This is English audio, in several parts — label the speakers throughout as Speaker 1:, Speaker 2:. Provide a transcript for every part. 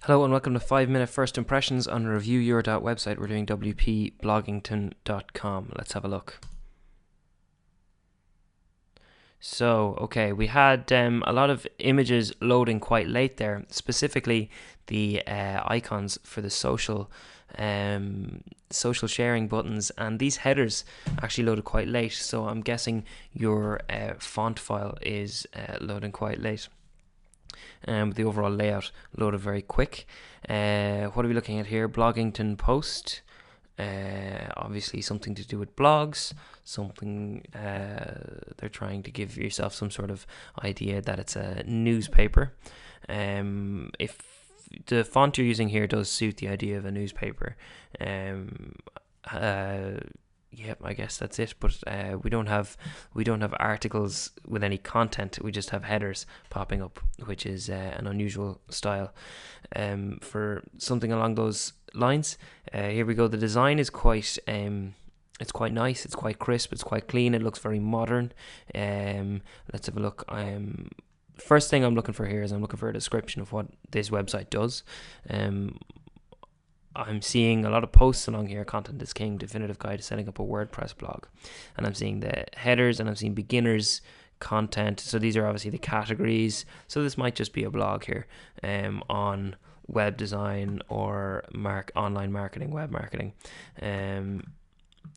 Speaker 1: Hello and welcome to 5-minute first impressions on reviewyour website. We're doing wpblogington.com. Let's have a look. So, okay, we had a lot of images loading quite late there, specifically the icons for the social sharing buttons, and these headers actually loaded quite late, so I'm guessing your font file is loading quite late. But the overall layout loaded very quick. What are we looking at here? Blogington Post. Obviously something to do with blogs, something they're trying to give yourself some sort of idea that it's a newspaper. If the font you're using here does suit the idea of a newspaper, yeah, I guess that's it. But we don't have articles with any content. We just have headers popping up, which is an unusual style for something along those lines. Here we go. The design is quite it's quite nice. It's quite crisp. It's quite clean. It looks very modern. Let's have a look. First thing I'm looking for here is I'm looking for a description of what this website does. I'm seeing a lot of posts along here. Content is king, definitive guide to setting up a WordPress blog. And I'm seeing the headers, and I'm seeing beginners content. So these are obviously the categories. So this might just be a blog here on web design or online marketing, web marketing.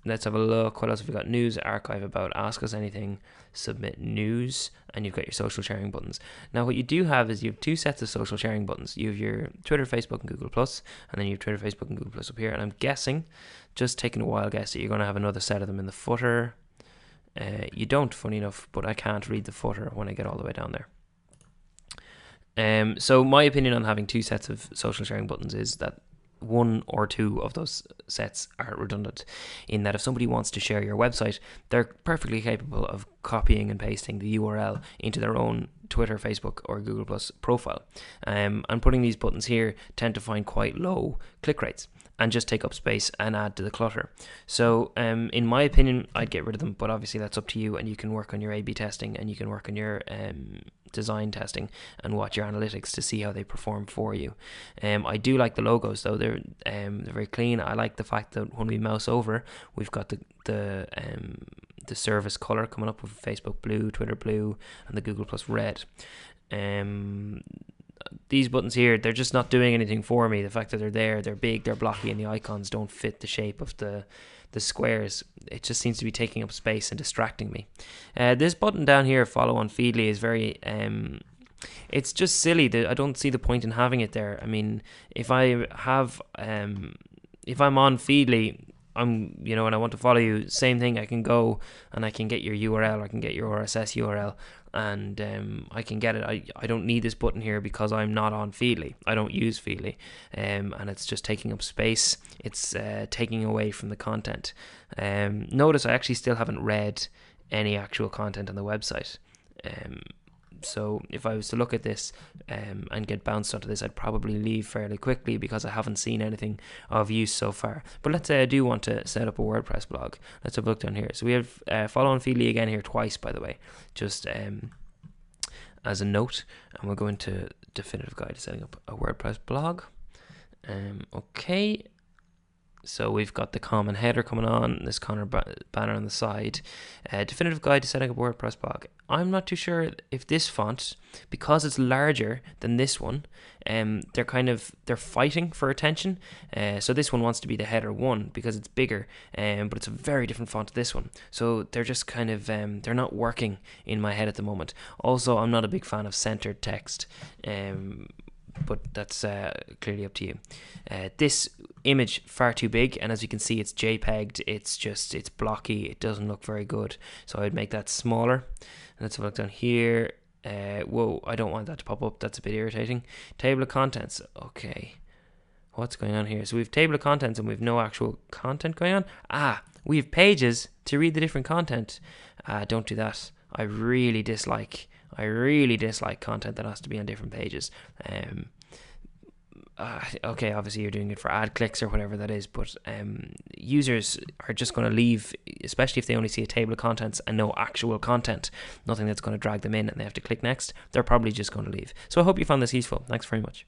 Speaker 1: Let's have a look. What else have we got? News, archive, about, ask us anything, submit news, and you've got your social sharing buttons. Now what you do have is you have two sets of social sharing buttons. You have your Twitter, Facebook, and Google+, and then you have Twitter, Facebook, and Google+ up here. And I'm guessing, just taking a wild guess, that you're going to have another set of them in the footer. You don't, funny enough, but I can't read the footer when I get all the way down there. So my opinion on having two sets of social sharing buttons is that one or two of those sets are redundant, in that if somebody wants to share your website, they're perfectly capable of copying and pasting the URL into their own Twitter, Facebook, or Google Plus profile. And putting these buttons here tend to find quite low click rates and just take up space and add to the clutter. So in my opinion, I'd get rid of them, but obviously that's up to you, and you can work on your A/B testing, and you can work on your design testing and watch your analytics to see how they perform for you. I do like the logos though. They're very clean. I like the fact that when we mouse over, we've got the service color coming up with Facebook blue, Twitter blue, and the Google Plus red. These buttons here, they're just not doing anything for me. The fact that they're big, they're blocky, and the icons don't fit the shape of the squares. It just seems to be taking up space and distracting me. This button down here, follow on Feedly, is very it's just silly. I don't see the point in having it there. I mean, if I'm on Feedly, and I want to follow you, same thing. I can go and I can get your URL, or I can get your RSS URL, and I can get it. I don't need this button here because I'm not on Feedly. I don't use Feedly, and it's just taking up space. It's taking away from the content. Notice I actually still haven't read any actual content on the website. So if I was to look at this and get bounced onto this, I'd probably leave fairly quickly because I haven't seen anything of use so far. But let's say I do want to set up a WordPress blog. Let's have a look down here. So we have follow on Feedly again here twice, by the way, just as a note. And we'll go into definitive guide to setting up a WordPress blog. Okay. So we've got the common header coming on, this banner on the side, definitive guide to setting up a WordPress blog. I'm not too sure if this font, because it's larger than this one, they're fighting for attention. So this one wants to be the header 1 because it's bigger, but it's a very different font to this one. So they're just kind of they're not working in my head at the moment. Also, I'm not a big fan of centered text. But that's clearly up to you. This image, far too big, and as you can see, it's JPEG'd. It's blocky. It doesn't look very good. So I'd make that smaller. Let's have a look down here. Whoa, I don't want that to pop up. That's a bit irritating. Table of contents. Okay, what's going on here? So we have table of contents and we have no actual content going on. We have pages to read the different content. Don't do that. I really dislike content that has to be on different pages. Okay, obviously you're doing it for ad clicks or whatever that is, but users are just going to leave, especially if they only see a table of contents and no actual content, nothing that's going to drag them in, and they have to click next. They're probably just going to leave. So I hope you found this useful. Thanks very much.